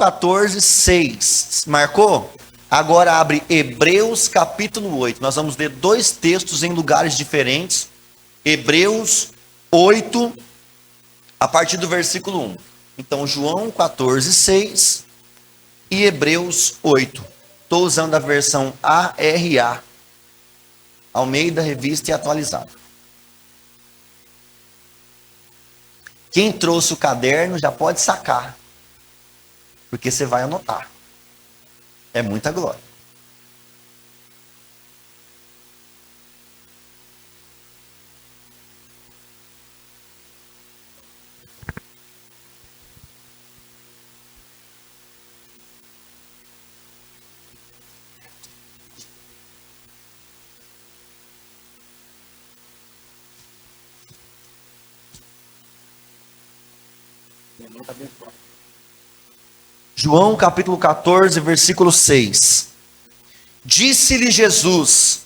14, 6. Marcou? Agora abre Hebreus capítulo 8. Nós vamos ler dois textos em lugares diferentes. Hebreus 8, a partir do versículo 1. Então, João 14, 6 e Hebreus 8. Estou usando a versão ARA, Almeida, Revista e Atualizada. Quem trouxe o caderno já pode sacar, porque você vai anotar. É muita glória. João capítulo 14, versículo 6. Disse-lhe Jesus: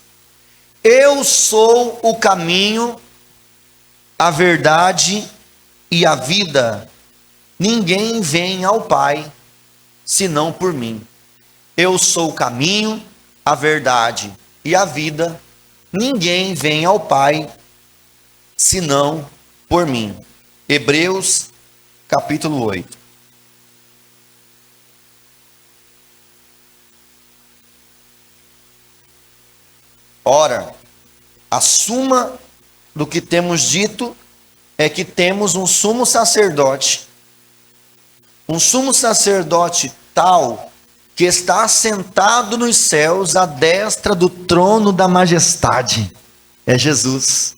eu sou o caminho, a verdade e a vida. Ninguém vem ao Pai, senão por mim. Eu sou o caminho, a verdade e a vida. Ninguém vem ao Pai, senão por mim. Hebreus capítulo 8. Ora, a suma do que temos dito é que temos um sumo sacerdote tal que está assentado nos céus à destra do trono da majestade. É Jesus,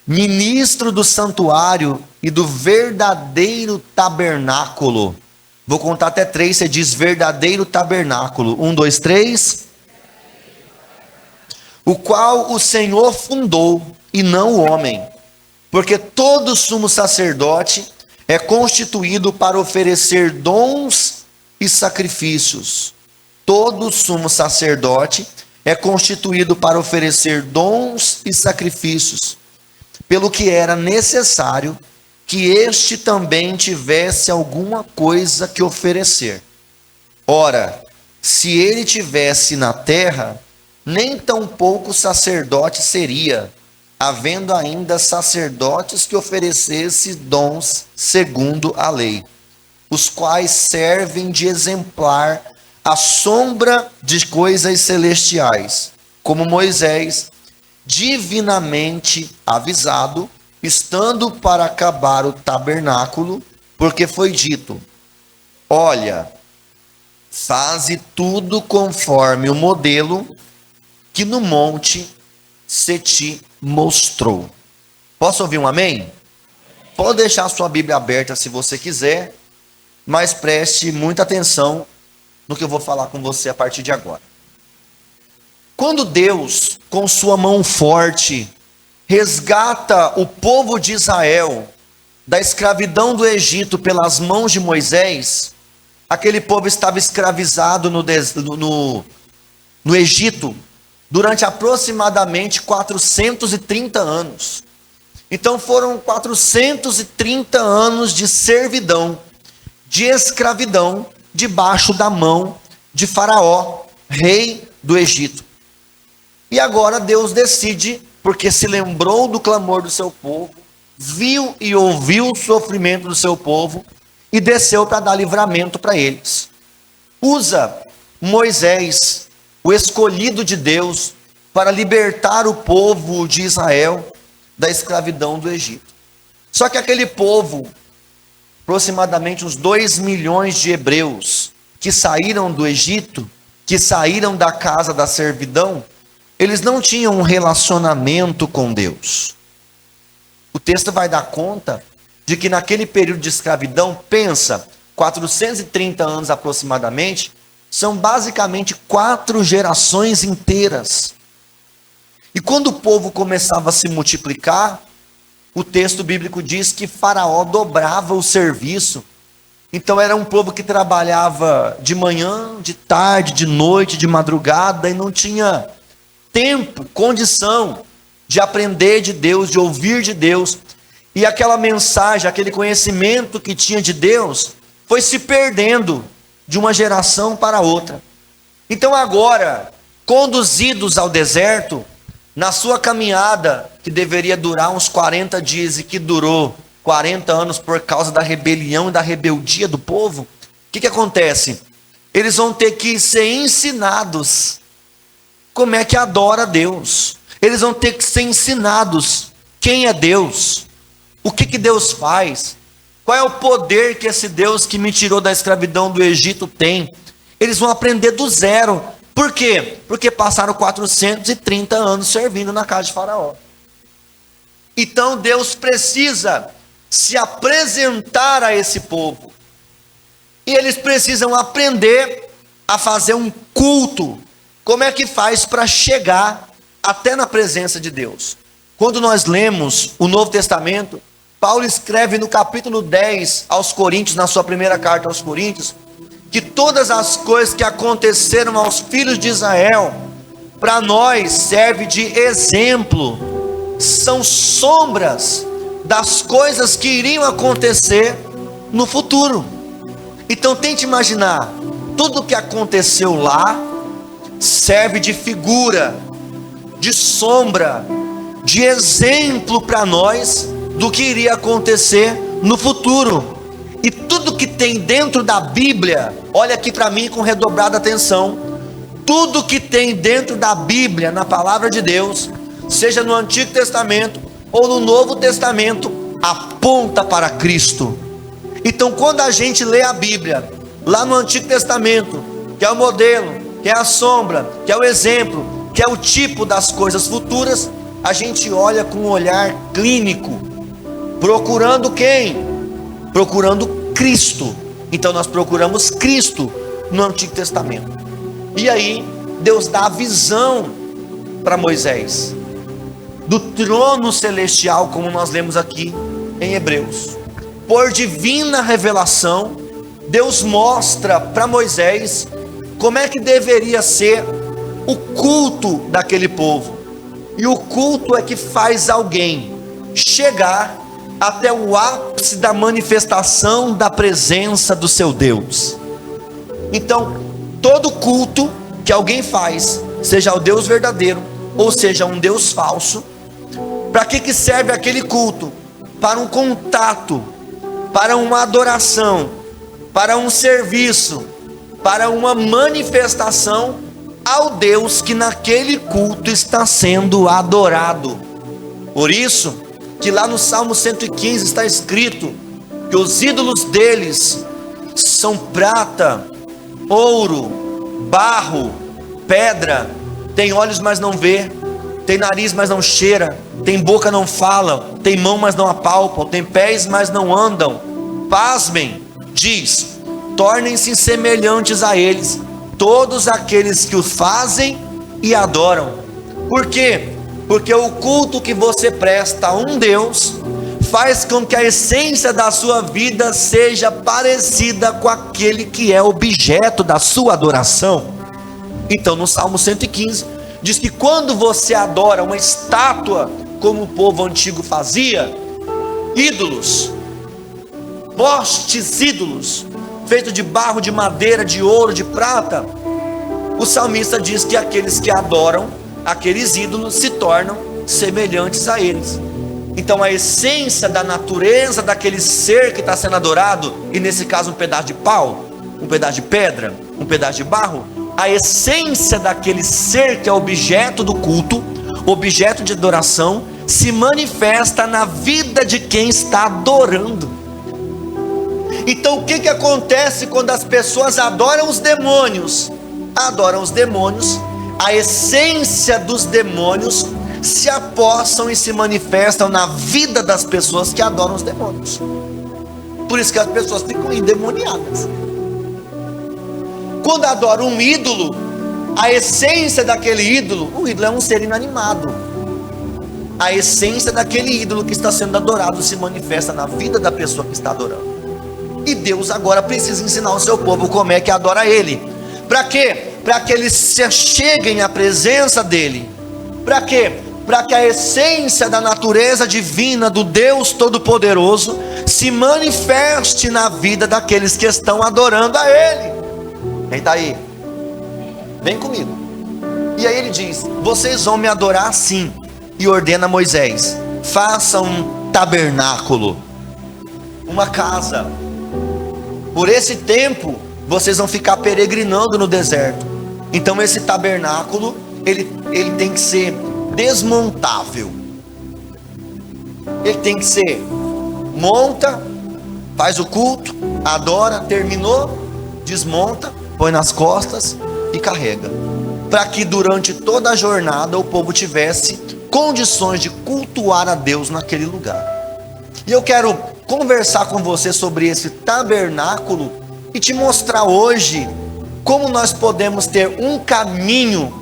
ministro do santuário e do verdadeiro tabernáculo. Vou contar até 3, você diz verdadeiro tabernáculo. 1, 2, 3. O qual o Senhor fundou e não o homem, porque todo sumo sacerdote é constituído para oferecer dons e sacrifícios. Todo sumo sacerdote é constituído para oferecer dons e sacrifícios, pelo que era necessário que este também tivesse alguma coisa que oferecer. Ora, se ele tivesse na terra, nem tampouco sacerdote seria, havendo ainda sacerdotes que oferecessem dons segundo a lei, os quais servem de exemplar à sombra de coisas celestiais, como Moisés, divinamente avisado, estando para acabar o tabernáculo, porque foi dito: olha, faze tudo conforme o modelo que no monte se te mostrou. Posso ouvir um amém? Pode deixar a sua Bíblia aberta se você quiser, mas preste muita atenção no que eu vou falar com você a partir de agora. Quando Deus, com sua mão forte, resgata o povo de Israel da escravidão do Egito pelas mãos de Moisés, aquele povo estava escravizado no Egito durante aproximadamente 430 anos. Então foram 430 anos de servidão, de escravidão, debaixo da mão de Faraó, rei do Egito. E agora Deus decide, porque se lembrou do clamor do seu povo, viu e ouviu o sofrimento do seu povo, e desceu para dar livramento para eles. Usa Moisés, o escolhido de Deus, para libertar o povo de Israel da escravidão do Egito. Só que aquele povo, aproximadamente uns 2 milhões de hebreus, que saíram do Egito, que saíram da casa da servidão, eles não tinham um relacionamento com Deus. O texto vai dar conta de que naquele período de escravidão, pensa, 430 anos aproximadamente, são basicamente 4 gerações inteiras. E quando o povo começava a se multiplicar, o texto bíblico diz que Faraó dobrava o serviço. Então era um povo que trabalhava de manhã, de tarde, de noite, de madrugada, e não tinha tempo, condição de aprender de Deus, de ouvir de Deus. E aquela mensagem, aquele conhecimento que tinha de Deus, foi se perdendo de uma geração para outra. Então agora, conduzidos ao deserto, na sua caminhada, que deveria durar uns 40 dias e que durou 40 anos por causa da rebelião e da rebeldia do povo, o que acontece? Eles vão ter que ser ensinados como é que adora a Deus. Eles vão ter que ser ensinados quem é Deus, o que Deus faz, qual é o poder que esse Deus que me tirou da escravidão do Egito tem. Eles vão aprender do zero. Por quê? Porque passaram 430 anos servindo na casa de Faraó. Então Deus precisa se apresentar a esse povo. E eles precisam aprender a fazer um culto. Como é que faz para chegar até na presença de Deus? Quando nós lemos o Novo Testamento, Paulo escreve no capítulo 10 aos Coríntios, na sua primeira carta aos Coríntios, que todas as coisas que aconteceram aos filhos de Israel, para nós serve de exemplo, são sombras das coisas que iriam acontecer no futuro. Então tente imaginar, tudo o que aconteceu lá serve de figura, de sombra, de exemplo para nós do que iria acontecer no futuro. E tudo que tem dentro da Bíblia, olha aqui para mim com redobrada atenção, tudo que tem dentro da Bíblia, na palavra de Deus, seja no Antigo Testamento ou no Novo Testamento, aponta para Cristo. Então quando a gente lê a Bíblia, lá no Antigo Testamento, que é o modelo, que é a sombra, que é o exemplo, que é o tipo das coisas futuras, a gente olha com um olhar clínico, procurando quem? Procurando Cristo. Então nós procuramos Cristo no Antigo Testamento. E aí Deus dá a visão para Moisés do trono celestial, como nós lemos aqui em Hebreus. Por divina revelação, Deus mostra para Moisés como é que deveria ser o culto daquele povo. E o culto é que faz alguém chegar até o ápice da manifestação da presença do seu Deus. Então, todo culto que alguém faz, seja o Deus verdadeiro, ou seja um Deus falso, para que serve aquele culto? Para um contato, para uma adoração, para um serviço, para uma manifestação ao Deus que naquele culto está sendo adorado. Por isso que lá no Salmo 115 está escrito que os ídolos deles são prata, ouro, barro, pedra, tem olhos mas não vê, tem nariz mas não cheira, tem boca não fala, tem mão mas não apalpam, tem pés mas não andam. Pasmem, diz, tornem-se semelhantes a eles, todos aqueles que o fazem e adoram. Por quê? Porque o culto que você presta a um Deus faz com que a essência da sua vida seja parecida com aquele que é objeto da sua adoração. Então no Salmo 115 diz que quando você adora uma estátua, como o povo antigo fazia, ídolos, postes ídolos, feito de barro, de madeira, de ouro, de prata, o salmista diz que aqueles que adoram aqueles ídolos se tornam semelhantes a eles. Então a essência da natureza daquele ser que está sendo adorado, e nesse caso um pedaço de pau, um pedaço de pedra, um pedaço de barro, a essência daquele ser que é objeto do culto, objeto de adoração, se manifesta na vida de quem está adorando. Então o que acontece quando as pessoas adoram os demônios? Adoram os demônios, a essência dos demônios se apossam e se manifestam na vida das pessoas que adoram os demônios. Por isso que as pessoas ficam endemoniadas. Quando adoram um ídolo, a essência daquele ídolo, o ídolo é um ser inanimado. A essência daquele ídolo que está sendo adorado se manifesta na vida da pessoa que está adorando. E Deus agora precisa ensinar o seu povo como é que adora Ele. Para quê? Para que eles se cheguem à presença dEle. Para quê? Para que a essência da natureza divina do Deus Todo-Poderoso se manifeste na vida daqueles que estão adorando a Ele. Quem está aí? Vem comigo. E aí ele diz: vocês vão me adorar assim. E ordena a Moisés: faça um tabernáculo, uma casa. Por esse tempo vocês vão ficar peregrinando no deserto. Então esse tabernáculo ele tem que ser desmontável. Ele tem que ser: monta, faz o culto, adora, terminou, desmonta, põe nas costas e carrega, para que durante toda a jornada o povo tivesse condições de cultuar a Deus naquele lugar. E eu quero conversar com você sobre esse tabernáculo e te mostrar hoje como nós podemos ter um caminho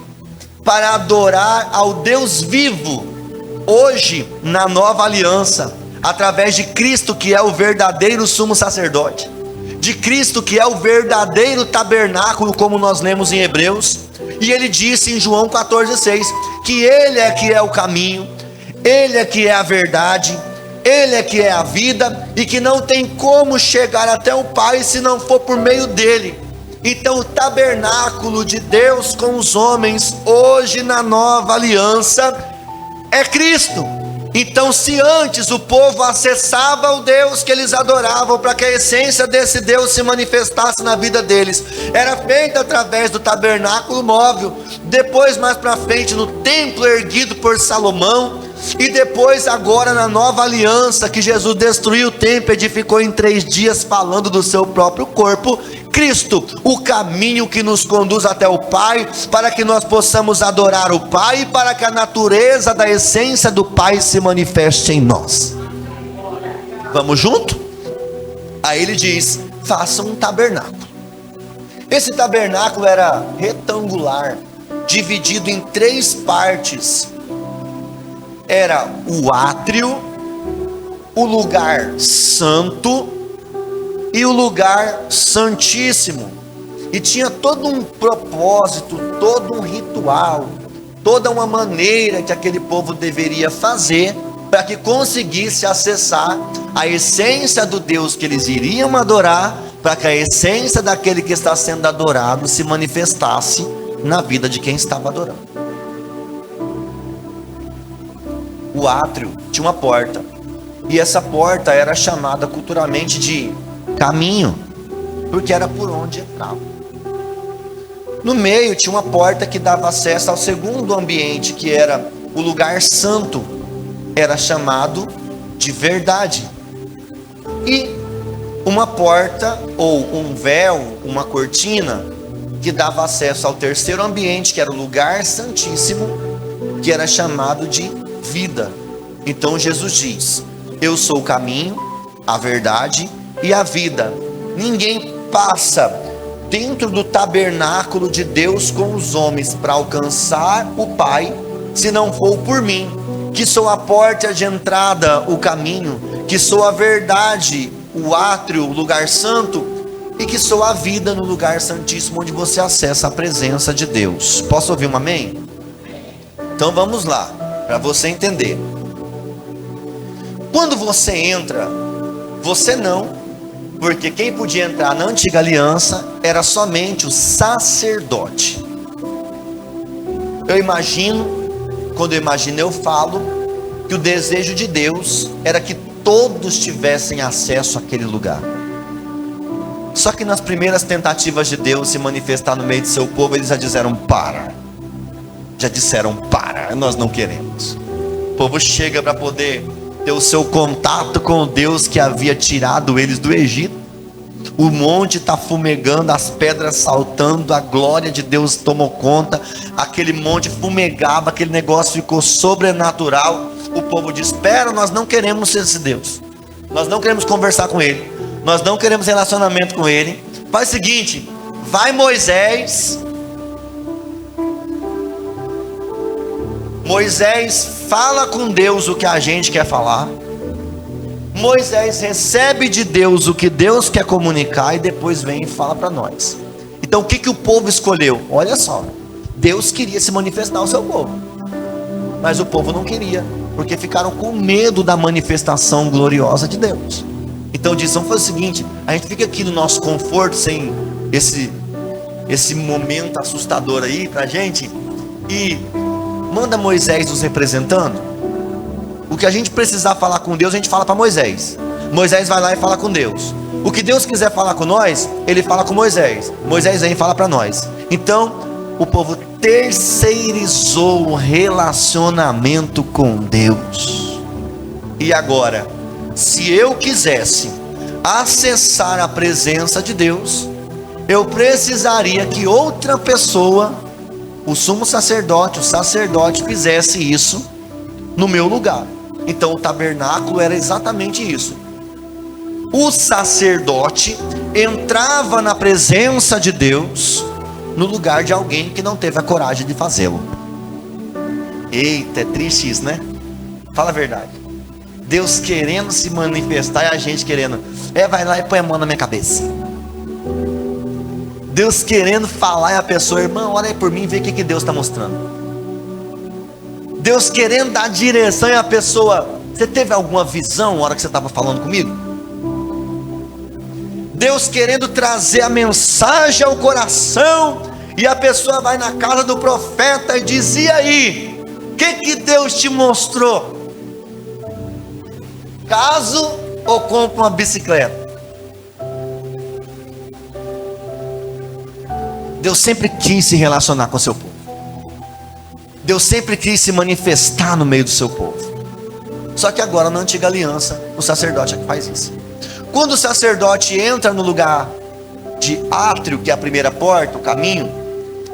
para adorar ao Deus vivo hoje na nova aliança, através de Cristo, que é o verdadeiro sumo sacerdote, de Cristo, que é o verdadeiro tabernáculo, como nós lemos em Hebreus. E ele disse em João 14,6 que ele é que é o caminho, ele é que é a verdade, ele é que é a vida, e que não tem como chegar até o Pai se não for por meio dele. Então o tabernáculo de Deus com os homens hoje na nova aliança é Cristo. Então, se antes o povo acessava o Deus que eles adoravam, para que a essência desse Deus se manifestasse na vida deles, era feita através do tabernáculo móvel, depois mais para frente no templo erguido por Salomão, e depois agora na nova aliança, que Jesus destruiu o templo, edificou em 3 dias, falando do seu próprio corpo, Cristo, o caminho que nos conduz até o Pai, para que nós possamos adorar o Pai, e para que a natureza da essência do Pai se manifeste em nós. Vamos junto? Aí ele diz: faça um tabernáculo. Esse tabernáculo era retangular, dividido em 3 partes. Era o átrio, o lugar santo e o lugar santíssimo. E tinha todo um propósito, todo um ritual, toda uma maneira que aquele povo deveria fazer para que conseguisse acessar a essência do Deus que eles iriam adorar, para que a essência daquele que está sendo adorado se manifestasse na vida de quem estava adorando. O átrio tinha uma porta, e essa porta era chamada culturalmente de caminho, porque era por onde entrava. No meio tinha uma porta que dava acesso ao segundo ambiente, que era o lugar santo, era chamado de verdade. E uma porta ou um véu, uma cortina, que dava acesso ao terceiro ambiente, que era o lugar santíssimo, que era chamado de vida. Então Jesus diz: eu sou o caminho, a verdade e a vida. Ninguém passa dentro do tabernáculo de Deus com os homens para alcançar o Pai, se não for por mim, que sou a porta de entrada, o caminho, que sou a verdade, o átrio, o lugar santo, e que sou a vida no lugar santíssimo, onde você acessa a presença de Deus. Posso ouvir um amém? Então vamos lá, para você entender. Quando você entra, você não, porque quem podia entrar na antiga aliança era somente o sacerdote. Eu imagino, quando eu imagino, eu falo que o desejo de Deus era que todos tivessem acesso àquele lugar. Só que nas primeiras tentativas de Deus se manifestar no meio de seu povo, eles já disseram para. Nós não queremos. O povo chega para poder ter o seu contato com o Deus que havia tirado eles do Egito. O monte está fumegando, as pedras saltando, a glória de Deus tomou conta, aquele monte fumegava, aquele negócio ficou sobrenatural. O povo diz: espera, nós não queremos esse Deus, nós não queremos conversar com ele, nós não queremos relacionamento com ele. Faz o seguinte, vai Moisés, fala com Deus o que a gente quer falar. Moisés recebe de Deus o que Deus quer comunicar, e depois vem e fala para nós. Então o que o povo escolheu? Olha só, Deus queria se manifestar ao seu povo, mas o povo não queria, porque ficaram com medo da manifestação gloriosa de Deus. Então diz: vamos fazer o seguinte, a gente fica aqui no nosso conforto, sem esse momento assustador aí pra gente e manda Moisés nos representando. O que a gente precisar falar com Deus, a gente fala para Moisés. Moisés vai lá e fala com Deus. O que Deus quiser falar com nós, ele fala com Moisés. Moisés vem e fala para nós. Então, o povo terceirizou o relacionamento com Deus. E agora, se eu quisesse acessar a presença de Deus, eu precisaria que outra pessoa, o sumo sacerdote, o sacerdote, fizesse isso no meu lugar. Então o tabernáculo era exatamente isso. O sacerdote entrava na presença de Deus no lugar de alguém que não teve a coragem de fazê-lo. Eita, é triste isso, né? Fala a verdade. Deus querendo se manifestar e a gente querendo. Vai lá e põe a mão na minha cabeça. Deus querendo falar e a pessoa, irmão, olha aí por mim e vê o que Deus está mostrando. Deus querendo dar direção e a pessoa, você teve alguma visão na hora que você estava falando comigo? Deus querendo trazer a mensagem ao coração e a pessoa vai na casa do profeta e diz, e aí? O que Deus te mostrou? Caso ou compra uma bicicleta? Deus sempre quis se relacionar com o seu povo. Deus sempre quis se manifestar no meio do seu povo. Só que agora, na antiga aliança, o sacerdote é que faz isso. Quando o sacerdote entra no lugar de átrio, que é a primeira porta, o caminho,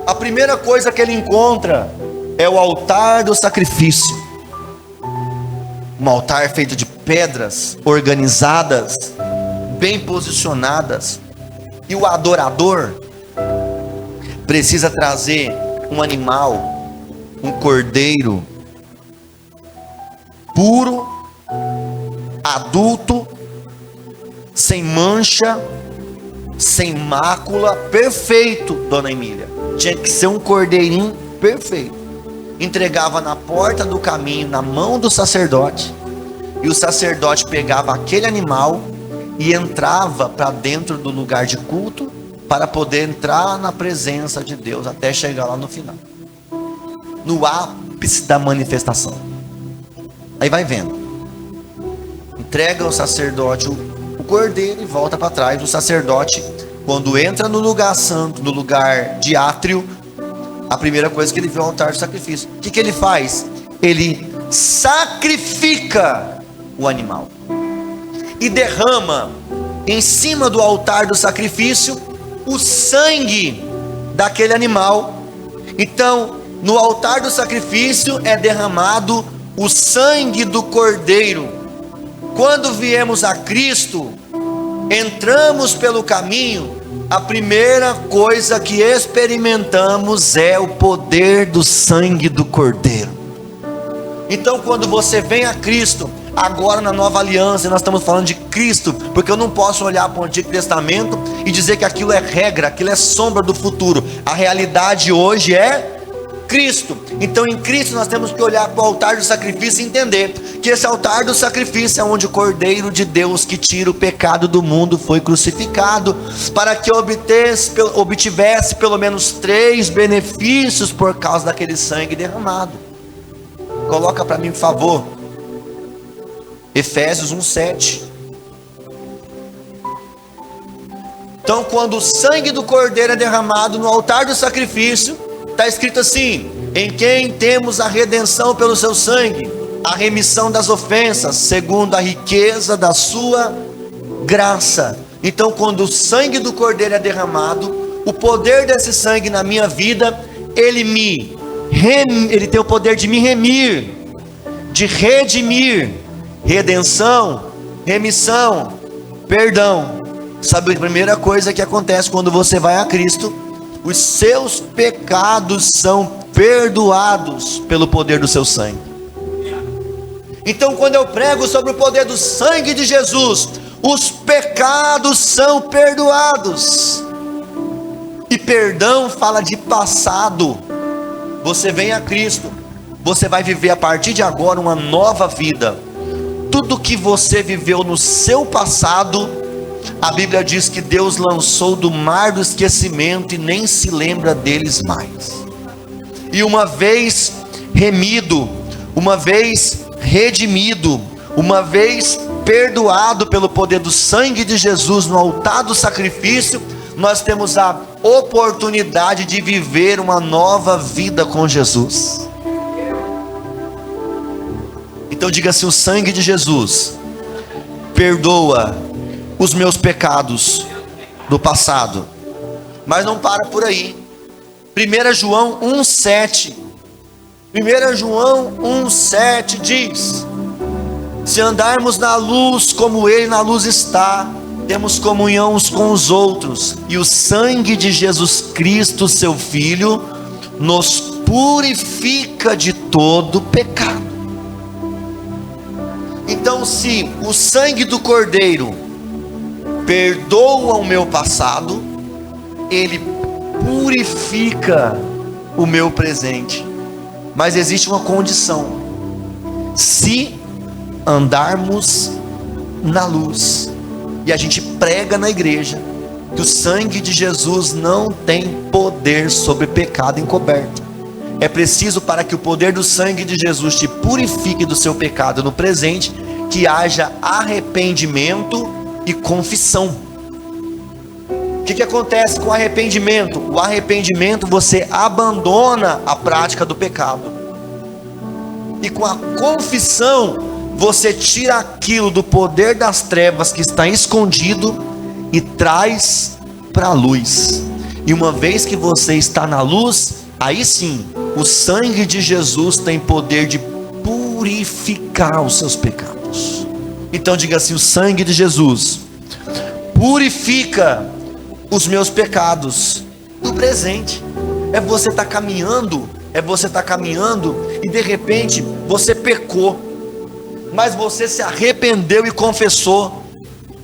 a primeira coisa que ele encontra é o altar do sacrifício. Um altar feito de pedras organizadas, bem posicionadas. E o adorador precisa trazer um animal, um cordeiro puro, adulto, sem mancha, sem mácula, perfeito, dona Emília. Tinha que ser um cordeirinho perfeito. Entregava na porta do caminho, na mão do sacerdote, e o sacerdote pegava aquele animal e entrava para dentro do lugar de culto, para poder entrar na presença de Deus, até chegar lá no final, no ápice da manifestação. Aí vai vendo, entrega ao sacerdote o cordeiro e volta para trás. O sacerdote, quando entra no lugar santo, no lugar de átrio, a primeira coisa que ele vê é o altar de sacrifício. O que ele faz? Ele sacrifica o animal e derrama em cima do altar do sacrifício o sangue daquele animal. Então, no altar do sacrifício é derramado o sangue do cordeiro. Quando viemos a Cristo, entramos pelo caminho, a primeira coisa que experimentamos é o poder do sangue do cordeiro. Então, quando você vem a Cristo, agora na nova aliança, nós estamos falando de Cristo, porque eu não posso olhar para o Antigo Testamento e dizer que aquilo é regra, aquilo é sombra do futuro. A realidade hoje é Cristo. Então, em Cristo nós temos que olhar para o altar do sacrifício e entender que esse altar do sacrifício é onde o Cordeiro de Deus que tira o pecado do mundo foi crucificado, para que obtivesse pelo menos 3 benefícios por causa daquele sangue derramado. Coloca para mim, por favor, Efésios 1:7. Então, quando o sangue do cordeiro é derramado no altar do sacrifício, está escrito assim: em quem temos a redenção pelo seu sangue, a remissão das ofensas, segundo a riqueza da sua graça. Então, quando o sangue do cordeiro é derramado, o poder desse sangue na minha vida, ele tem o poder de me remir, de redimir, redenção, remissão, perdão. Sabe a primeira coisa que acontece quando você vai a Cristo? Os seus pecados são perdoados pelo poder do seu sangue. Então, quando eu prego sobre o poder do sangue de Jesus, os pecados são perdoados. E perdão fala de passado. Você vem a Cristo, você vai viver a partir de agora uma nova vida. Tudo que você viveu no seu passado a Bíblia diz que Deus lançou do mar do esquecimento e nem se lembra deles mais. E uma vez remido, uma vez redimido, uma vez perdoado pelo poder do sangue de Jesus no altar do sacrifício, nós temos a oportunidade de viver uma nova vida com Jesus. Então diga assim: o sangue de Jesus perdoa os meus pecados do passado. Mas não para por aí. 1 João 1,7. 1 João 1,7 diz: se andarmos na luz como Ele na luz está, temos comunhão uns com os outros, e o sangue de Jesus Cristo, seu Filho, nos purifica de todo pecado. Então, se o sangue do Cordeiro perdoa o meu passado, ele purifica o meu presente. Mas existe uma condição: se andarmos na luz. E a gente prega na igreja que o sangue de Jesus não tem poder sobre pecado encoberto. É preciso, para que o poder do sangue de Jesus te purifique do seu pecado no presente, que haja arrependimento e confissão. O que acontece com o arrependimento? O arrependimento, você abandona a prática do pecado. E com a confissão, você tira aquilo do poder das trevas que está escondido e traz para a luz. E uma vez que você está na luz, aí sim, o sangue de Jesus tem poder de purificar os seus pecados. Então diga assim: o sangue de Jesus purifica os meus pecados do presente. É você estar caminhando, e de repente você pecou, mas você se arrependeu e confessou.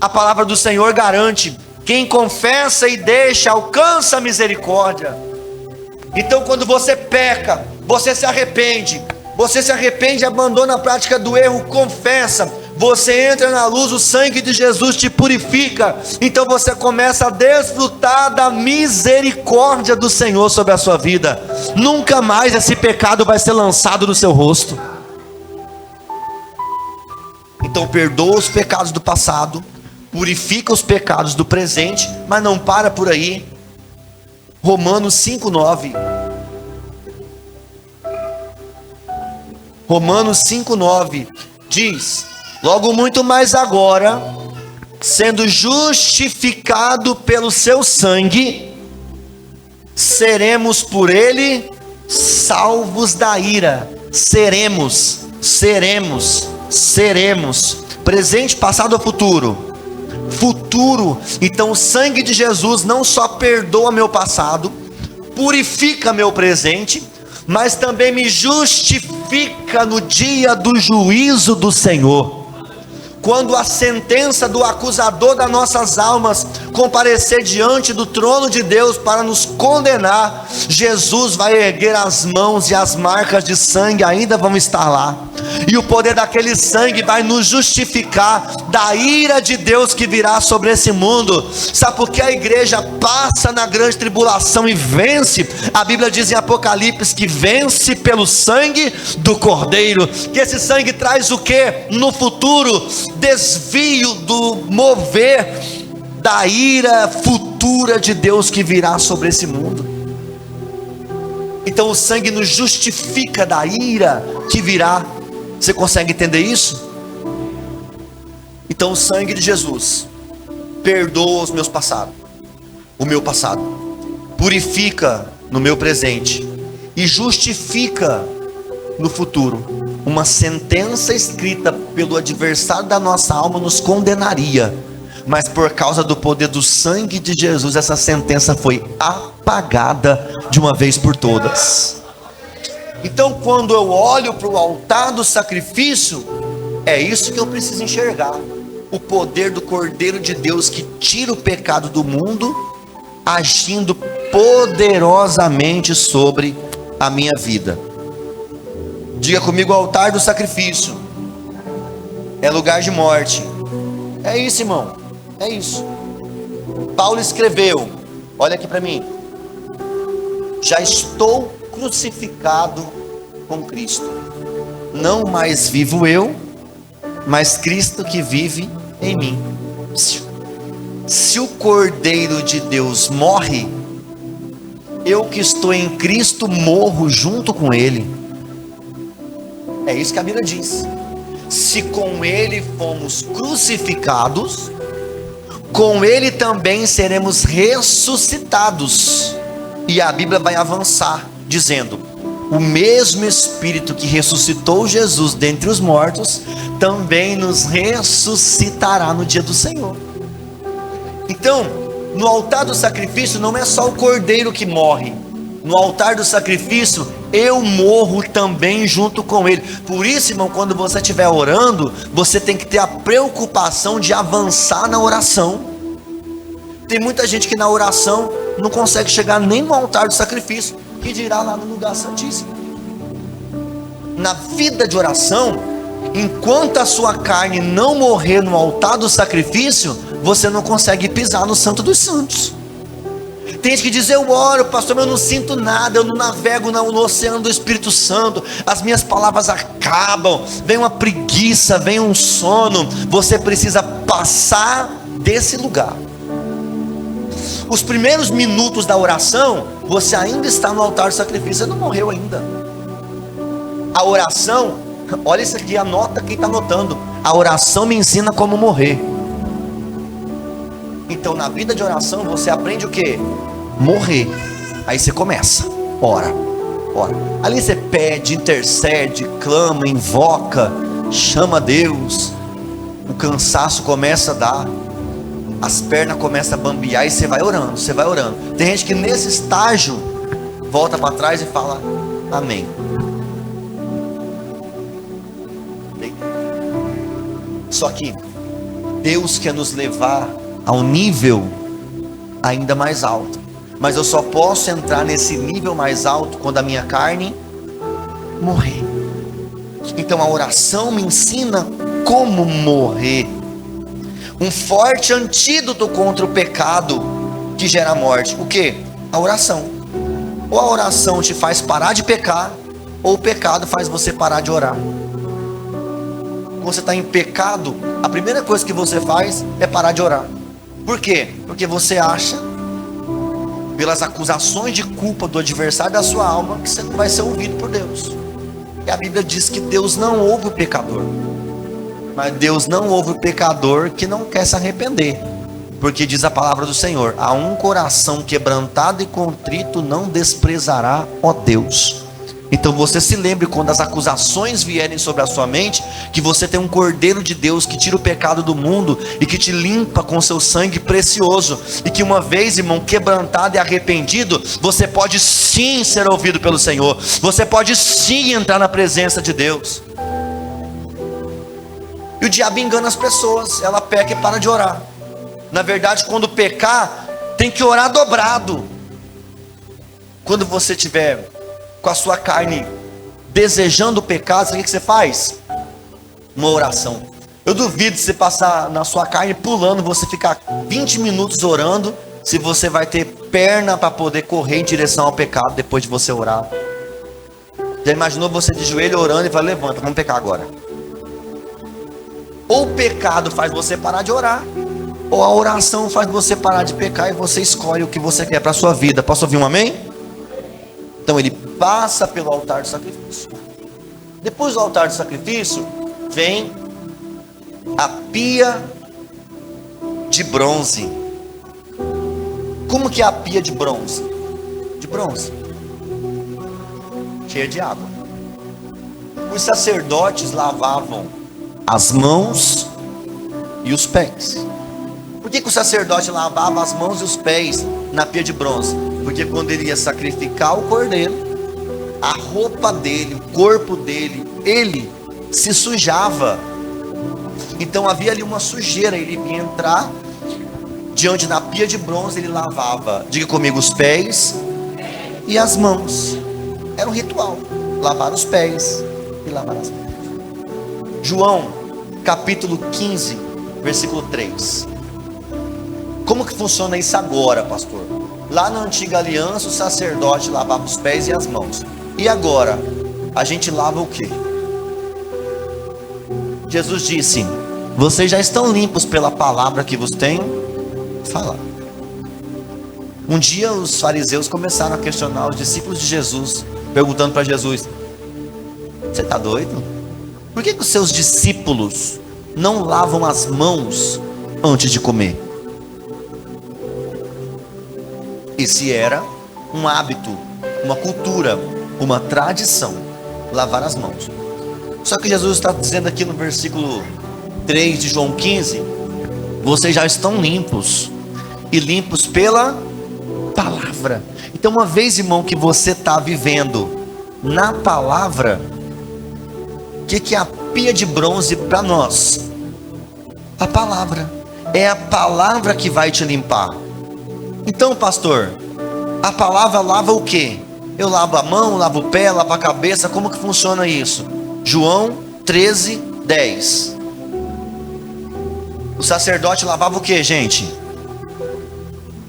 A palavra do Senhor garante: quem confessa e deixa alcança a misericórdia. Então, quando você peca, você se arrepende, abandona a prática do erro, confessa, você entra na luz, o sangue de Jesus te purifica. Então você começa a desfrutar da misericórdia do Senhor sobre a sua vida. Nunca mais esse pecado vai ser lançado no seu rosto. Então perdoa os pecados do passado, purifica os pecados do presente, mas não para por aí. Romanos 5,9. Romanos 5,9 diz: logo muito mais agora, sendo justificado pelo seu sangue, seremos por ele salvos da ira. Seremos. Presente, passado ou futuro? Futuro. Então o sangue de Jesus não só perdoa meu passado, purifica meu presente, mas também me justifica no dia do juízo do Senhor. Quando a sentença do acusador das nossas almas comparecer diante do trono de Deus para nos condenar, Jesus vai erguer as mãos e as marcas de sangue ainda vão estar lá. E o poder daquele sangue vai nos justificar da ira de Deus que virá sobre esse mundo. Sabe por que a igreja passa na grande tribulação e vence? A Bíblia diz em Apocalipse que vence pelo sangue do Cordeiro. Que esse sangue traz o que? No futuro, desvio do mover da ira futura de Deus que virá sobre esse mundo. Então o sangue nos justifica da ira que virá. Você consegue entender isso? Então o sangue de Jesus perdoa os meus passados, o meu passado, purifica no meu presente e justifica no futuro. Uma sentença escrita pelo adversário da nossa alma nos condenaria, mas por causa do poder do sangue de Jesus, essa sentença foi apagada de uma vez por todas. Então quando eu olho para o altar do sacrifício, é isso que eu preciso enxergar: o poder do Cordeiro de Deus que tira o pecado do mundo, agindo poderosamente sobre a minha vida. Diga comigo: o altar do sacrifício é lugar de morte. É isso, irmão, É isso. Paulo escreveu, olha aqui para mim: já estou crucificado com Cristo. Não mais vivo eu, mas Cristo que vive em mim. Se o Cordeiro de Deus morre, eu que estou em Cristo morro junto com Ele. É isso que a Bíblia diz. Se com Ele fomos crucificados, com Ele também seremos ressuscitados. E a Bíblia vai avançar dizendo: o mesmo Espírito que ressuscitou Jesus dentre os mortos, também nos ressuscitará no dia do Senhor. Então, no altar do sacrifício não é só o cordeiro que morre. No altar do sacrifício, eu morro também junto com ele. Por isso, irmão, quando você estiver orando, você tem que ter a preocupação de avançar na oração. Tem muita gente que na oração não consegue chegar nem no altar do sacrifício, que dirá lá no lugar santíssimo. Na vida de oração, enquanto a sua carne não morrer no altar do sacrifício, você não consegue pisar no Santo dos Santos. Tem gente que diz: eu oro, pastor, mas eu não sinto nada, eu não navego no oceano do Espírito Santo, as minhas palavras acabam, vem uma preguiça, vem um sono. Você precisa passar desse lugar. Os primeiros minutos da oração, você ainda está no altar do sacrifício, você não morreu ainda. A oração, olha isso aqui, anota quem está anotando: a oração me ensina como morrer. Então, na vida de oração, você aprende o que? Morrer. Aí você começa, ora. Ali você pede, intercede, clama, invoca, chama Deus. O cansaço começa a dar, as pernas começam a bambear, e você vai orando, Tem gente que nesse estágio volta para trás e fala amém. Só que Deus quer nos levar a um nível ainda mais alto, mas eu só posso entrar nesse nível mais alto quando a minha carne morrer. Então a oração me ensina como morrer. Um forte antídoto contra o pecado que gera morte. O que? A oração. Ou a oração te faz parar de pecar, ou o pecado faz você parar de orar. Quando você está em pecado, a primeira coisa que você faz é parar de orar. Por quê? Porque você acha, pelas acusações de culpa do adversário da sua alma, que você não vai ser ouvido por Deus. E a Bíblia diz que Deus não ouve o pecador, mas Deus não ouve o pecador que não quer se arrepender. Porque diz a palavra do Senhor: a um coração quebrantado e contrito não desprezará, ó Deus. Então você se lembre, quando as acusações vierem sobre a sua mente, que você tem um Cordeiro de Deus que tira o pecado do mundo e que te limpa com seu sangue precioso, e que uma vez, irmão, quebrantado e arrependido, você pode sim ser ouvido pelo Senhor, você pode sim entrar na presença de Deus. E o diabo engana as pessoas, ela peca e para de orar. Na verdade, quando pecar, tem que orar dobrado. Quando você tiver com a sua carne desejando o pecado, sabe o que você faz? Uma oração. Eu duvido você passar na sua carne pulando, você ficar 20 minutos orando, se você vai ter perna para poder correr em direção ao pecado depois de você orar. Já imaginou você de joelho orando e fala: levanta, vamos pecar agora? Ou o pecado faz você parar de orar, ou a oração faz você parar de pecar, e você escolhe o que você quer para a sua vida. Posso ouvir um amém? Então ele passa pelo altar do sacrifício. Depois do altar do sacrifício, vem a pia de bronze. Como que é a pia de bronze? De bronze, cheia de água. Os sacerdotes lavavam as mãos e os pés. Por que o sacerdote lavava as mãos e os pés na pia de bronze? Porque quando ele ia sacrificar o cordeiro, a roupa dele, o corpo dele, ele se sujava. Então havia ali uma sujeira. Ele ia entrar diante da pia de bronze, ele lavava, diga comigo, os pés e as mãos. Era um ritual, lavar os pés e lavar as mãos. João capítulo 15, versículo 3. Como que funciona isso agora, pastor? Lá na antiga aliança, o sacerdote lavava os pés e as mãos. E agora, a gente lava o quê? Jesus disse: vocês já estão limpos pela palavra que vos tenho falado. Um dia os fariseus começaram a questionar os discípulos de Jesus, perguntando para Jesus: você está doido? Por que os seus discípulos não lavam as mãos antes de comer? Esse era um hábito, uma cultura, uma tradição, lavar as mãos. Só que Jesus está dizendo aqui no versículo 3 de João 15: vocês já estão limpos, e limpos pela palavra. Então, uma vez, irmão, que você está vivendo na palavra, o que é a pia de bronze para nós? A palavra. É a palavra que vai te limpar. Então, pastor, a palavra lava o quê? Eu lavo a mão, lavo o pé, lavo a cabeça. Como que funciona isso? João 13, 10. O sacerdote lavava o quê, gente?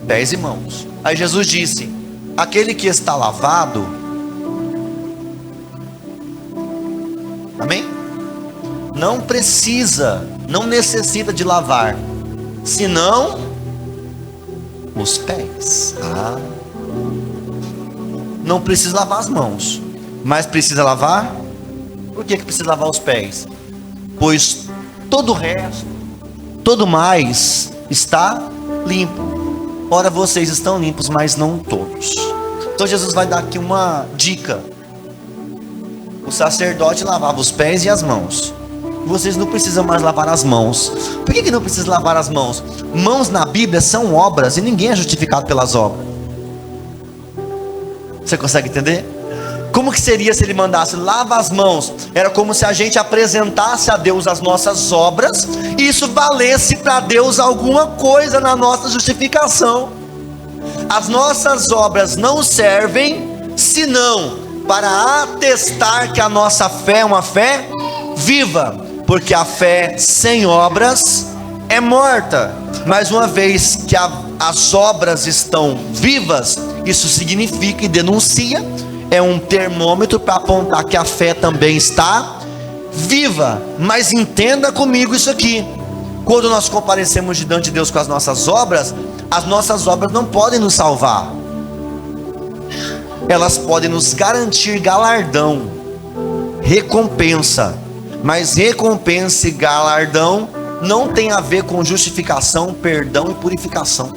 Pés e mãos. Aí Jesus disse: aquele que está lavado, amém? Não precisa, não necessita de lavar, senão os pés. Não precisa lavar as mãos, mas precisa lavar. Por que precisa lavar os pés? Pois todo o resto, todo mais está limpo. Ora, vocês estão limpos, mas não todos. Então Jesus vai dar aqui uma dica. O sacerdote lavava os pés e as mãos. Vocês não precisam mais lavar as mãos. Por que não precisa lavar as mãos? Mãos na Bíblia são obras, e ninguém é justificado pelas obras. Você consegue entender? Como que seria se ele mandasse lava as mãos? Era como se a gente apresentasse a Deus as nossas obras, e isso valesse para Deus alguma coisa na nossa justificação. As nossas obras não servem senão para atestar que a nossa fé é uma fé viva, porque a fé sem obras é morta. Mas uma vez que as obras estão vivas, isso significa e denuncia, é um termômetro para apontar que a fé também está viva. Mas entenda comigo isso aqui: quando nós comparecemos diante de Deus com as nossas obras não podem nos salvar. Elas podem nos garantir galardão, recompensa. Mas recompensa e galardão não tem a ver com justificação, perdão e purificação.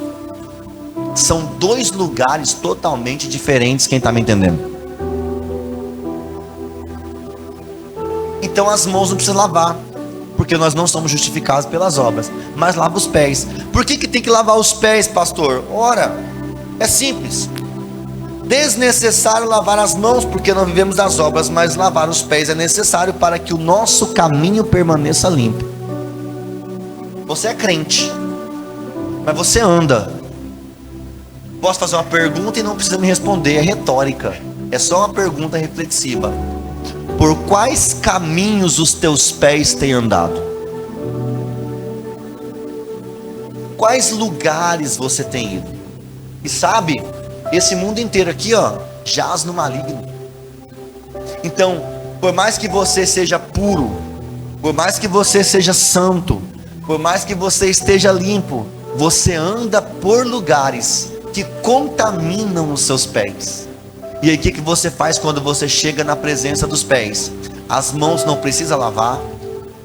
São dois lugares totalmente diferentes. Quem está me entendendo? Então as mãos não precisam lavar, porque nós não somos justificados pelas obras. Mas lava os pés. Por que tem que lavar os pés, pastor? Ora, é simples. Desnecessário lavar as mãos, porque não vivemos das obras, mas lavar os pés é necessário para que o nosso caminho permaneça limpo. Você é crente, mas você anda. Posso fazer uma pergunta e não precisa me responder, é retórica, é só uma pergunta reflexiva. Por quais caminhos os teus pés têm andado? Quais lugares você tem ido? E sabe, esse mundo inteiro aqui, jaz no maligno. Então, por mais que você seja puro, por mais que você seja santo, por mais que você esteja limpo, você anda por lugares que contaminam os seus pés. E aí o que você faz quando você chega na presença dos pés? As mãos não precisa lavar,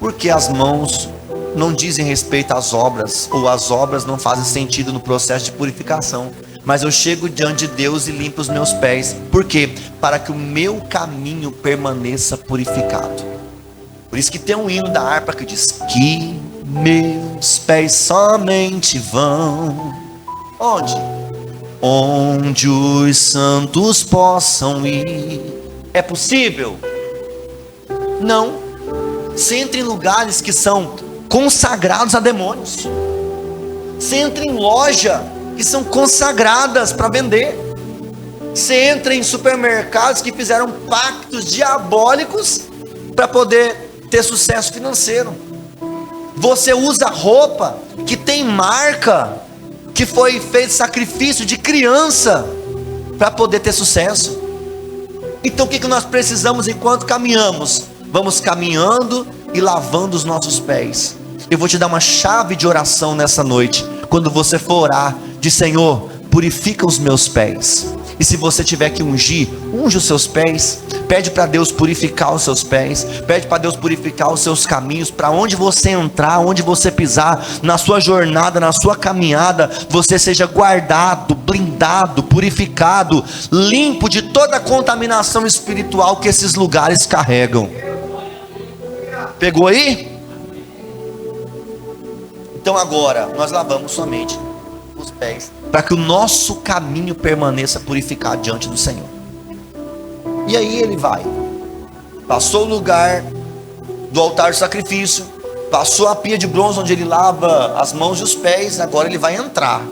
porque as mãos não dizem respeito às obras, ou as obras não fazem sentido no processo de purificação. Mas eu chego diante de Deus e limpo os meus pés. Por quê? Para que o meu caminho permaneça purificado. Por isso que tem um hino da harpa que diz: que meus pés somente vão onde? Onde os santos possam ir. É possível? Não. Você entra em lugares que são consagrados a demônios. Você entra em loja que são consagradas para vender. Você entra em supermercados que fizeram pactos diabólicos para poder ter sucesso financeiro. Você usa roupa que tem marca que foi feito sacrifício de criança para poder ter sucesso. Então o que nós precisamos enquanto caminhamos? Vamos caminhando e lavando os nossos pés. Eu vou te dar uma chave de oração nessa noite. Quando você for orar, diz: Senhor, purifica os meus pés. E se você tiver que ungir, unge os seus pés. Pede para Deus purificar os seus pés. Pede para Deus purificar os seus caminhos. Para onde você entrar, onde você pisar, na sua jornada, na sua caminhada, você seja guardado, blindado, purificado, limpo de toda a contaminação espiritual que esses lugares carregam. Pegou aí? Então agora nós lavamos somente os pés, para que o nosso caminho permaneça purificado diante do Senhor. E aí ele vai, passou o lugar do altar do sacrifício, passou a pia de bronze onde ele lava as mãos e os pés. Agora ele vai entrar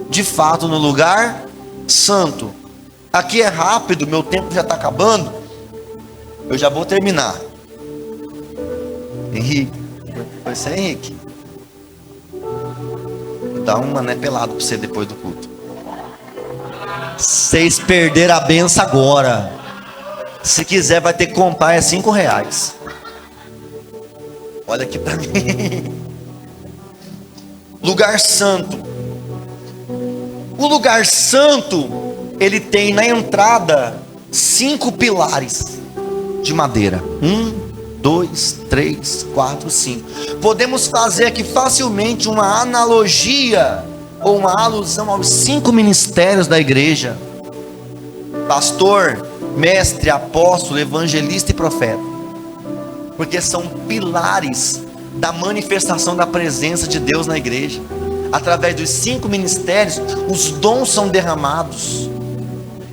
de fato no lugar santo. Aqui é rápido, meu tempo já está acabando, eu já vou terminar. Henrique, foi você, Henrique? Dá uma, né, pelado para você depois do culto. Vocês perderam a benção agora. Se quiser vai ter que comprar, é R$5. Olha aqui para mim. Lugar santo. O lugar santo, ele tem na entrada 5 pilares de madeira. 1, 2, 3, 4, 5. Podemos fazer aqui facilmente uma analogia ou uma alusão aos 5 ministérios da igreja: pastor, mestre, apóstolo, evangelista e profeta. Porque são pilares da manifestação da presença de Deus na igreja. Através dos 5 ministérios, os dons são derramados.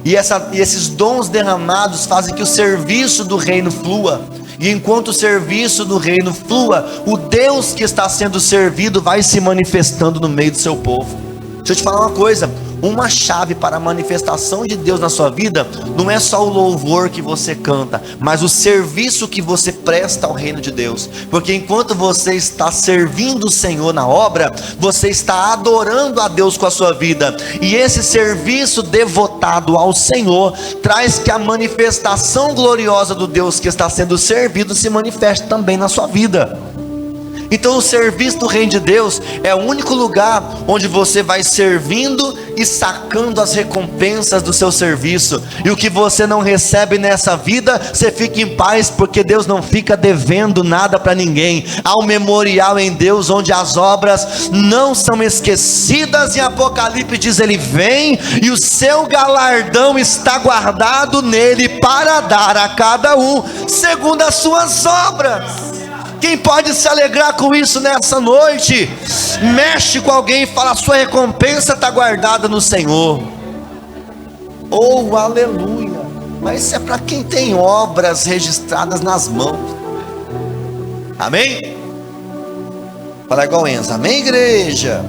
E esses dons derramados fazem que o serviço do reino flua. E enquanto o serviço do reino flua, o Deus que está sendo servido vai se manifestando no meio do seu povo. Deixa eu te falar uma coisa: uma chave para a manifestação de Deus na sua vida não é só o louvor que você canta, mas o serviço que você presta ao reino de Deus. Porque enquanto você está servindo o Senhor na obra, você está adorando a Deus com a sua vida. E esse serviço devotado ao Senhor traz que a manifestação gloriosa do Deus que está sendo servido se manifeste também na sua vida. Então o serviço do reino de Deus é o único lugar onde você vai servindo e sacando as recompensas do seu serviço. E o que você não recebe nessa vida, você fica em paz, porque Deus não fica devendo nada para ninguém. Há um memorial em Deus onde as obras não são esquecidas. Em Apocalipse diz: ele vem e o seu galardão está guardado nele para dar a cada um segundo as suas obras. Quem pode se alegrar com isso nessa noite? Mexe com alguém e fala: a sua recompensa está guardada no Senhor. Oh, aleluia! Mas isso é para quem tem obras registradas nas mãos. Amém? Fala igual Enzo. Amém, igreja?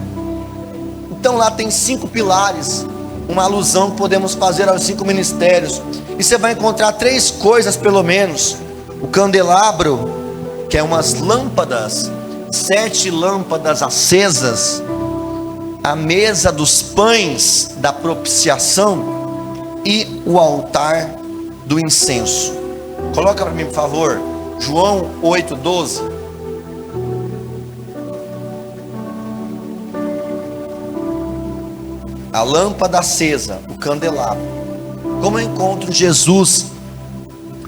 Então lá tem 5 pilares, uma alusão que podemos fazer aos 5 ministérios. E você vai encontrar 3 coisas pelo menos: o candelabro, que é umas lâmpadas, 7 lâmpadas acesas, a mesa dos pães da propiciação e o altar do incenso. Coloca para mim, por favor, João 8:12. A lâmpada acesa, o candelabro. Como eu encontro Jesus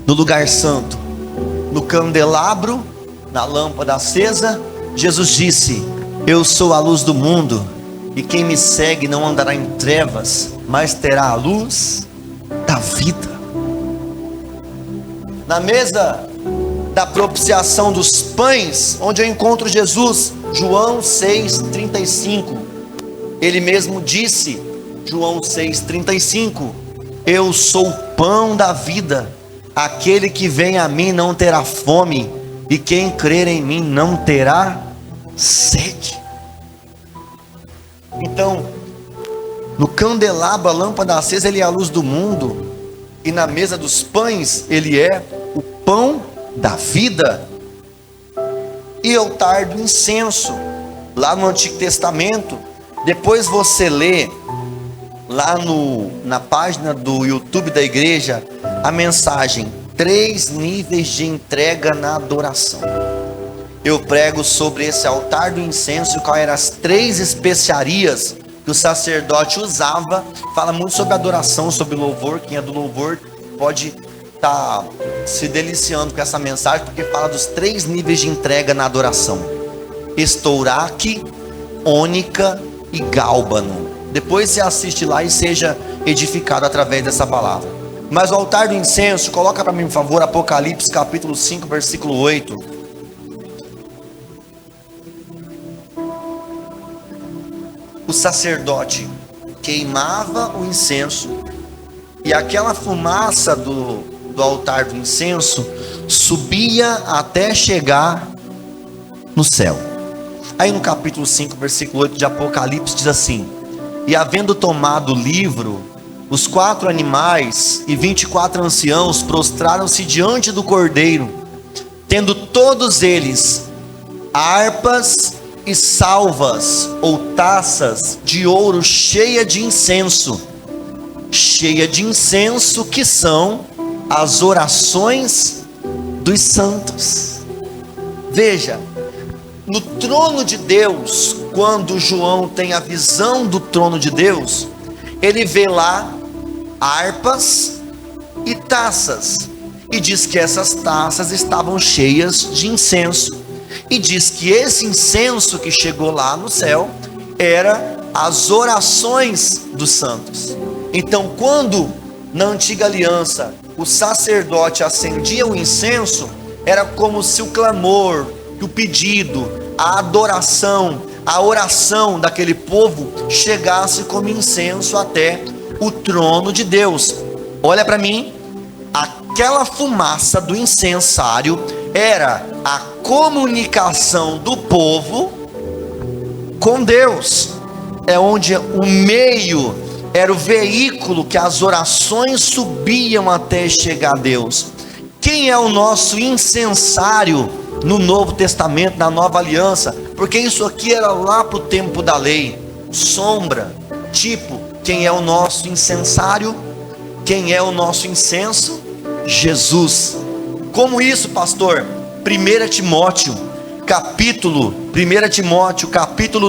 no lugar santo? No candelabro, na lâmpada acesa, Jesus disse: eu sou a luz do mundo, e quem me segue não andará em trevas, mas terá a luz da vida. Na mesa da propiciação dos pães, onde eu encontro Jesus, João 6:35, ele mesmo disse, João 6:35, eu sou o pão da vida, aquele que vem a mim não terá fome, e quem crer em mim não terá sede. Então, no candelabro, a lâmpada acesa, ele é a luz do mundo, e na mesa dos pães, ele é o pão da vida. E altar do incenso, lá no Antigo Testamento, Depois você lê lá na página do YouTube da igreja a mensagem 3 níveis de entrega na adoração. Eu prego sobre esse altar do incenso e quais eram as 3 especiarias que o sacerdote usava. Fala muito sobre adoração, sobre louvor. Quem é do louvor pode estar se deliciando com essa mensagem, porque fala dos 3 níveis de entrega na adoração: estouraque, ônica e gálbano. Depois você assiste lá e seja edificado através dessa palavra. Mas o altar do incenso, coloca para mim por favor Apocalipse capítulo 5 versículo 8. O sacerdote queimava o incenso e aquela fumaça do altar do incenso subia até chegar no céu. Aí no capítulo 5 versículo 8 de Apocalipse diz assim: e havendo tomado o livro, os 4 animais e 24 anciãos prostraram-se diante do Cordeiro, tendo todos eles harpas e salvas ou taças de ouro cheia de incenso, que são as orações dos santos. Veja, no trono de Deus, quando João tem a visão do trono de Deus, ele vê lá harpas e taças, e diz que essas taças estavam cheias de incenso, e diz que esse incenso que chegou lá no céu era as orações dos santos. Então, quando na antiga aliança o sacerdote acendia o incenso, era como se o clamor, o pedido, a adoração, a oração daquele povo chegasse como incenso até o trono de Deus. Olha para mim, aquela fumaça do incensário era a comunicação do povo com Deus. É onde o meio era o veículo que as orações subiam até chegar a Deus. Quem é o nosso incensário no Novo Testamento, na Nova Aliança? Porque isso aqui era lá para o tempo da lei, sombra, tipo. Quem é o nosso incensário? Quem é o nosso incenso? Jesus. Como isso, pastor? 1 Timóteo capítulo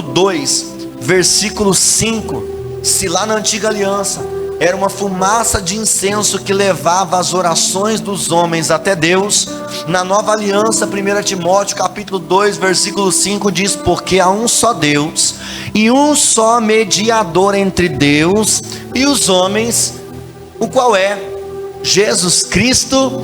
2, versículo 5. Se lá na antiga aliança era uma fumaça de incenso que levava as orações dos homens até Deus, na nova aliança, 1 Timóteo capítulo 2, versículo 5 diz: porque há um só Deus e um só mediador entre Deus e os homens, o qual é Jesus Cristo,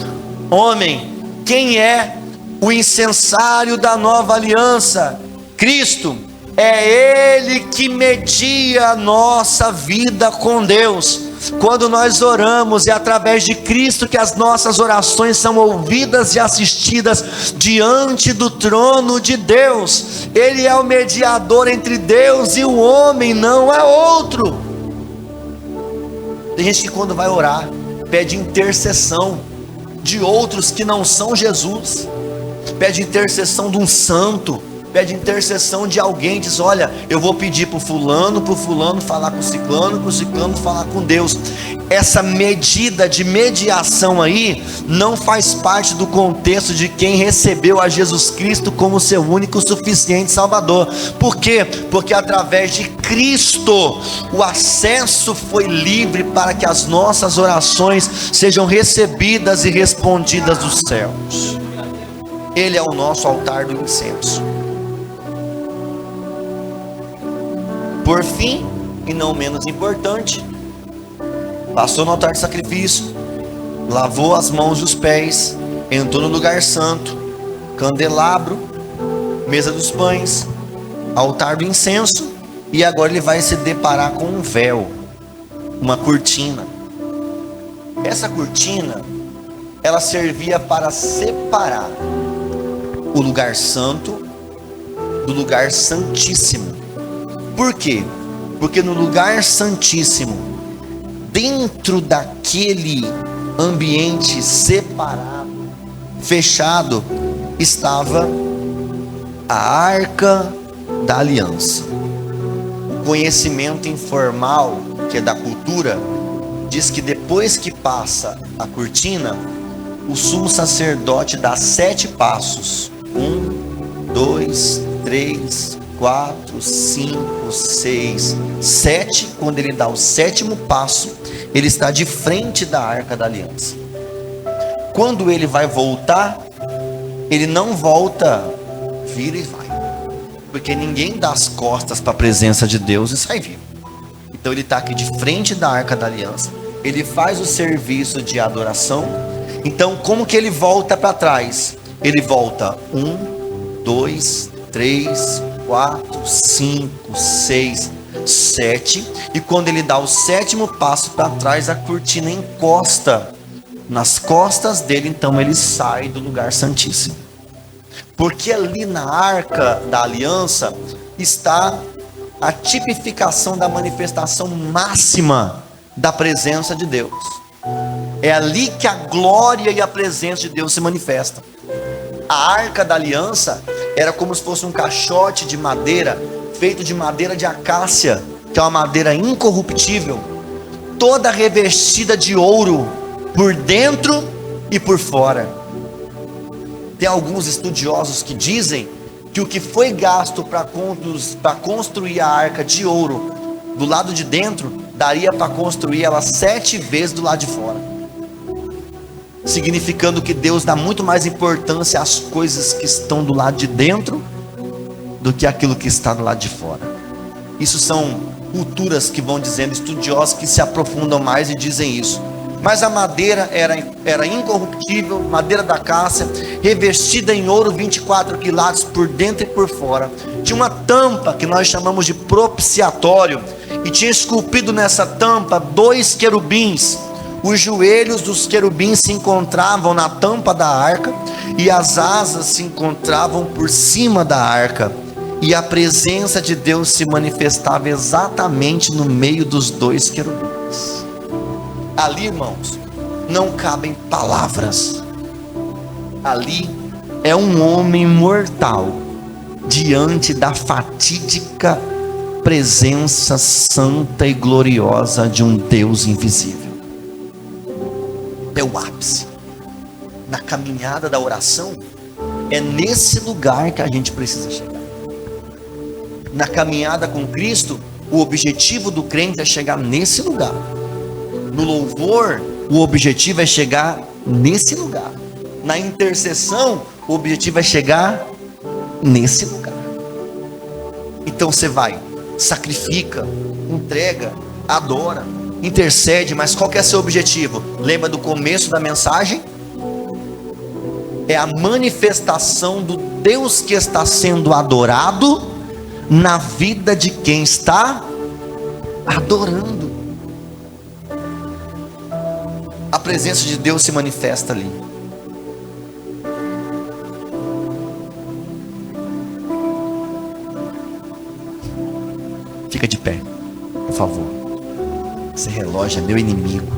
homem. Quem é o incensário da nova aliança? Cristo. É Ele que media a nossa vida com Deus. Quando nós oramos, é através de Cristo que as nossas orações são ouvidas e assistidas diante do trono de Deus. Ele é o mediador entre Deus e o homem, não é outro. Tem gente que quando vai orar, pede intercessão de outros que não são Jesus, pede intercessão de um santo, pede intercessão de alguém, diz: olha, eu vou pedir para o fulano falar com o ciclano falar com Deus. Essa medida de mediação aí não faz parte do contexto de quem recebeu a Jesus Cristo como seu único suficiente Salvador. Por quê? Porque através de Cristo o acesso foi livre para que as nossas orações sejam recebidas e respondidas dos céus. Ele é o nosso altar do incenso. Por fim, e não menos importante, passou no altar de sacrifício, lavou as mãos e os pés, entrou no lugar santo, candelabro, mesa dos pães, altar do incenso, e agora ele vai se deparar com um véu, uma cortina. Essa cortina, ela servia para separar o lugar santo do lugar santíssimo. Por quê? Porque no lugar santíssimo, dentro daquele ambiente separado, fechado, estava a arca da aliança, o conhecimento informal, que é da cultura, diz que depois que passa a cortina, o sumo sacerdote dá 7 passos. 1, 2, 3, 4, 5, 6, 7. Quando ele dá o 7º passo, ele está de frente da Arca da Aliança. Quando ele vai voltar, ele não volta, vira e vai, porque ninguém dá as costas para a presença de Deus e sai vivo. Então ele está aqui de frente da Arca da Aliança, ele faz o serviço de adoração. Então como que ele volta para trás? Ele volta 1, 2, 3, 4, 5, 6, 7, e quando ele dá o 7º passo para trás, a cortina encosta nas costas dele. Então ele sai do lugar santíssimo, porque ali na Arca da Aliança está a tipificação da manifestação máxima da presença de Deus. É ali que a glória e a presença de Deus se manifestam. A Arca da Aliança era como se fosse um caixote de madeira, feito de madeira de acácia, que é uma madeira incorruptível, toda revestida de ouro, por dentro e por fora. Tem alguns estudiosos que dizem que o que foi gasto para construir a arca de ouro do lado de dentro, daria para construir ela 7 vezes do lado de fora, significando que Deus dá muito mais importância às coisas que estão do lado de dentro do que aquilo que está do lado de fora. Isso são culturas que vão dizendo, estudiosos que se aprofundam mais e dizem isso. Mas a madeira era incorruptível, madeira da acácia, revestida em ouro 24 quilates por dentro e por fora. Tinha uma tampa que nós chamamos de propiciatório, e tinha esculpido nessa tampa 2 querubins. Os joelhos dos querubins se encontravam na tampa da arca, e as asas se encontravam por cima da arca, e a presença de Deus se manifestava exatamente no meio dos 2 querubins. Ali, irmãos, não cabem palavras. Ali é um homem mortal diante da fatídica presença santa e gloriosa de um Deus invisível. É o ápice. Na caminhada da oração, é nesse lugar que a gente precisa chegar. Na caminhada com Cristo, o objetivo do crente é chegar nesse lugar. No louvor, o objetivo é chegar nesse lugar. Na intercessão, o objetivo é chegar nesse lugar. Então você vai, sacrifica, entrega, adora, intercede, mas qual que é seu objetivo? Lembra do começo da mensagem? É a manifestação do Deus que está sendo adorado na vida de quem está adorando. A presença de Deus se manifesta ali. Fica de pé, por favor. Esse relógio é meu inimigo,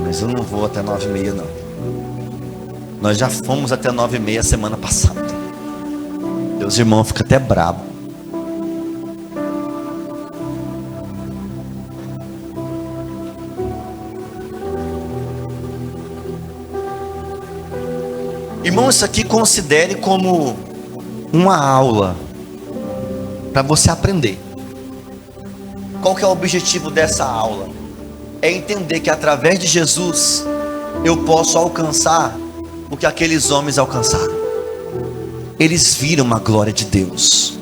mas eu não vou até 9h30 não. Nós já fomos até 9h30 semana passada. Deus, irmão, fica até bravo. Irmão, isso aqui considere como uma aula para você aprender. Qual que é o objetivo dessa aula? É entender que através de Jesus eu posso alcançar o que aqueles homens alcançaram. Eles viram a glória de Deus.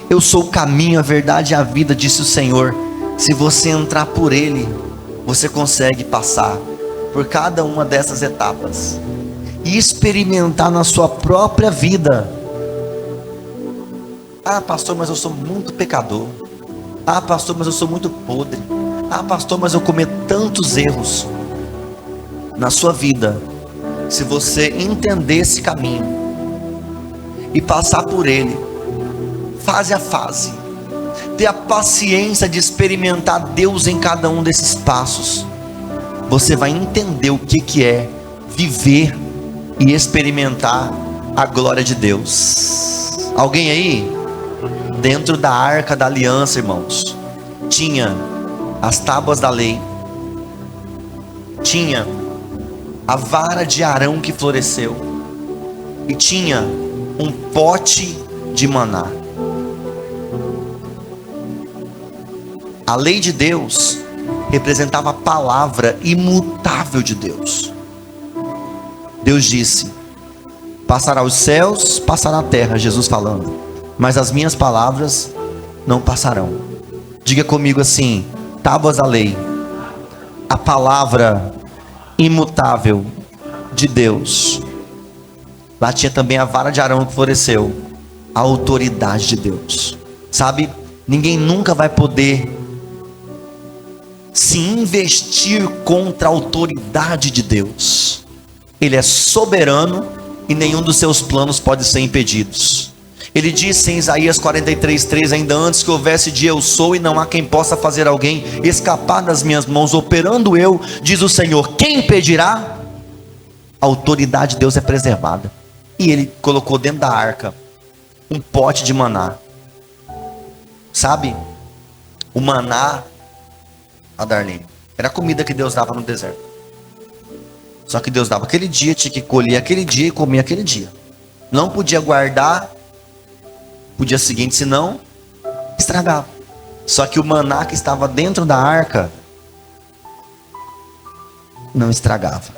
Eu sou o caminho, a verdade e a vida, disse o Senhor. Se você entrar por Ele, você consegue passar por cada uma dessas etapas e experimentar na sua própria vida. Ah, pastor, mas eu sou muito pecador. Ah, pastor, mas eu sou muito podre. Ah, pastor, mas eu cometo tantos erros. Na sua vida, se você entender esse caminho e passar por ele, fase a fase, ter a paciência de experimentar Deus em cada um desses passos, você vai entender o que é viver e experimentar a glória de Deus. Alguém aí? dentro da arca da aliança, irmãos, tinha as tábuas da lei, tinha a vara de Arão que floresceu, e tinha um pote de maná. A lei de Deus representava a palavra imutável de Deus. Deus disse: passará os céus, passará a terra, Jesus falando, mas as minhas palavras não passarão. Diga comigo assim: tábuas da lei, a palavra imutável de Deus. Lá tinha também a vara de Arão que floresceu, a autoridade de Deus. Sabe, ninguém nunca vai poder se investir contra a autoridade de Deus. Ele é soberano e nenhum dos seus planos pode ser impedidos. Ele disse em Isaías 43:3: ainda antes que houvesse dia eu sou, e não há quem possa fazer alguém escapar das minhas mãos. Operando eu, diz o Senhor, quem impedirá? A autoridade de Deus é preservada. E ele colocou dentro da arca um pote de maná. Sabe, o maná, a Darlene, era a comida que Deus dava no deserto. Só que Deus dava aquele dia, tinha que colher aquele dia e comer aquele dia. Não podia guardar o dia seguinte, senão estragava. Só que o maná que estava dentro da arca não estragava.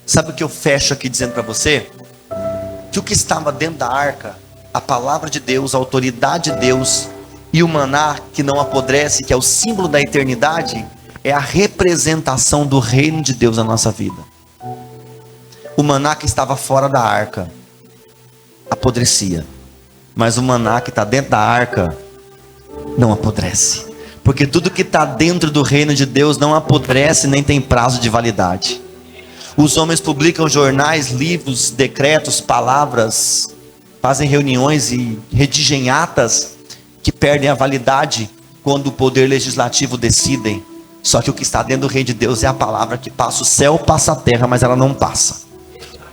Sabe o que eu fecho aqui dizendo para você? Que o que estava dentro da arca, a palavra de Deus, a autoridade de Deus, e o maná que não apodrece, que é o símbolo da eternidade, é a representação do reino de Deus na nossa vida. O maná que estava fora da arca apodrecia, mas o maná que está dentro da arca não apodrece, porque tudo que está dentro do reino de Deus não apodrece nem tem prazo de validade. Os homens publicam jornais, livros, decretos, palavras, fazem reuniões e redigem atas que perdem a validade quando o poder legislativo decidem. Só que o que está dentro do reino de Deus é a palavra que passa o céu, passa a terra, mas ela não passa.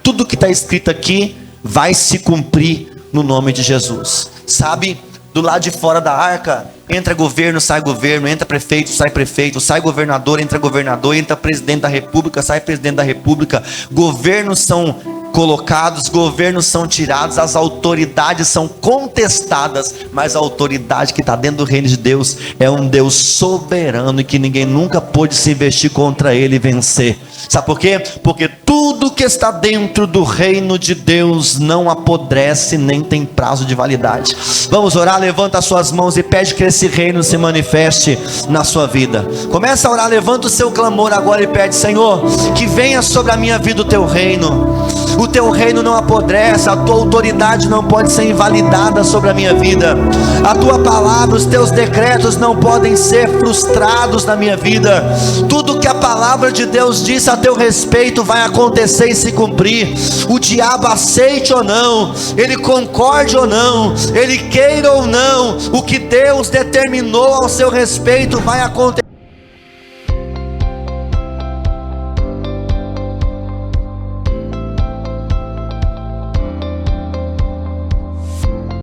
Tudo que está escrito aqui vai se cumprir no nome de Jesus. Sabe, do lado de fora da arca, entra governo, sai governo, entra prefeito, sai governador, entra presidente da república, sai presidente da república. Governos são colocados, governos são tirados, as autoridades são contestadas, mas a autoridade que está dentro do reino de Deus é um Deus soberano e que ninguém nunca pôde se investir contra ele e vencer. Sabe por quê? Porque tudo que está dentro do reino de Deus não apodrece nem tem prazo de validade. Vamos orar, levanta as suas mãos e pede que esse reino se manifeste na sua vida. Começa a orar, levanta o seu clamor agora e pede: Senhor, que venha sobre a minha vida o teu reino. O teu reino não apodrece, a tua autoridade não pode ser invalidada sobre a minha vida. A tua palavra, os teus decretos não podem ser frustrados na minha vida. Tudo que a palavra de Deus diz a teu respeito vai acontecer e se cumprir. O diabo aceite ou não, ele concorde ou não, ele queira ou não, o que Deus determinou ao seu respeito vai acontecer.